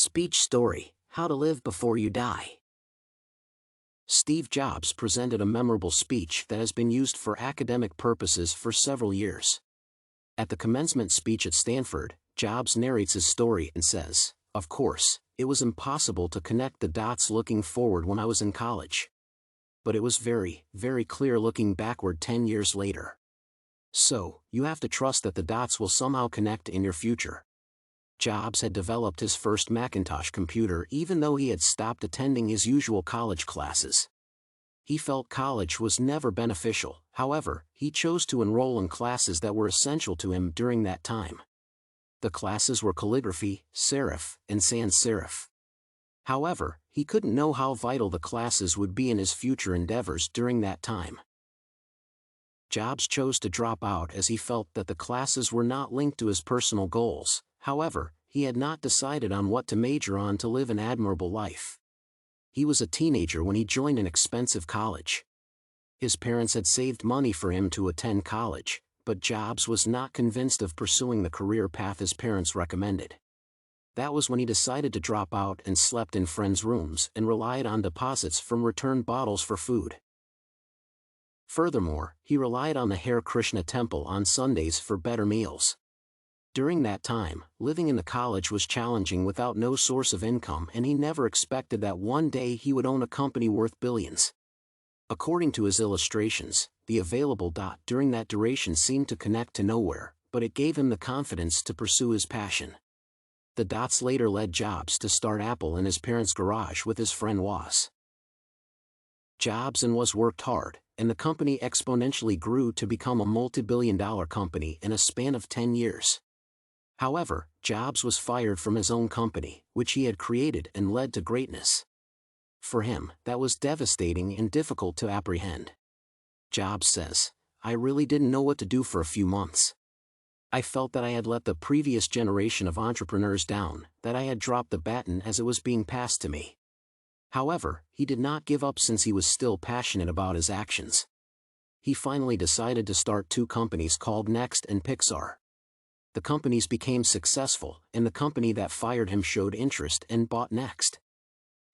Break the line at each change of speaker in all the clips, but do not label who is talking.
Speech story: How to Live Before You Die. Steve Jobs presented a memorable speech that has been used for academic purposes for several years. At the commencement speech at Stanford, Jobs narrates his story and says, "Of course, it was impossible to connect the dots looking forward when I was in college. But it was very, very clear looking backward 10 years later. So, you have to trust that the dots will somehow connect in your future." Jobs had developed his first Macintosh computer even though he had stopped attending his usual college classes. He felt college was never beneficial, however, he chose to enroll in classes that were essential to him during that time. The classes were calligraphy, serif, and sans serif. However, he couldn't know how vital the classes would be in his future endeavors during that time. Jobs chose to drop out as he felt that the classes were not linked to his personal goals. However, he had not decided on what to major on to live an admirable life. He was a teenager when he joined an expensive college. His parents had saved money for him to attend college, but Jobs was not convinced of pursuing the career path his parents recommended. That was when he decided to drop out and slept in friends' rooms and relied on deposits from returned bottles for food. Furthermore, he relied on the Hare Krishna temple on Sundays for better meals. During that time, living in the college was challenging without no source of income, and he never expected that one day he would own a company worth billions. According to his illustrations, the available dot during that duration seemed to connect to nowhere, but it gave him the confidence to pursue his passion. The dots later led Jobs to start Apple in his parents' garage with his friend Woz. Jobs and Woz worked hard, and the company exponentially grew to become a multi-billion-dollar company in a span of 10 years. However, Jobs was fired from his own company, which he had created and led to greatness. For him, that was devastating and difficult to apprehend. Jobs says, "I really didn't know what to do for a few months. I felt that I had let the previous generation of entrepreneurs down, that I had dropped the baton as it was being passed to me." However, he did not give up since he was still passionate about his actions. He finally decided to start two companies called Next and Pixar. The companies became successful, and the company that fired him showed interest and bought Next.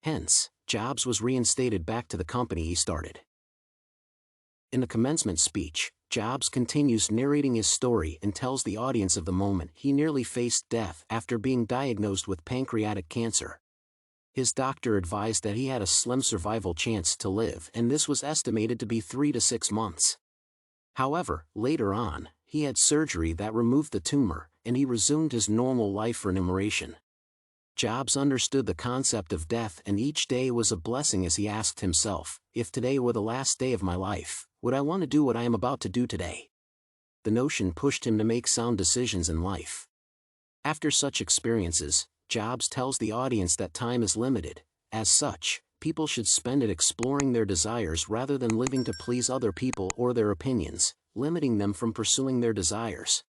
Hence, Jobs was reinstated back to the company he started. In the commencement speech, Jobs continues narrating his story and tells the audience of the moment he nearly faced death after being diagnosed with pancreatic cancer. His doctor advised that he had a slim survival chance to live, and this was estimated to be 3 to 6 months. However, later on, he had surgery that removed the tumor, and he resumed his normal life remuneration. Jobs understood the concept of death, and each day was a blessing as he asked himself, "If today were the last day of my life, would I want to do what I am about to do today?" The notion pushed him to make sound decisions in life. After such experiences, Jobs tells the audience that time is limited. As such, people should spend it exploring their desires rather than living to please other people or their opinions, limiting them from pursuing their desires.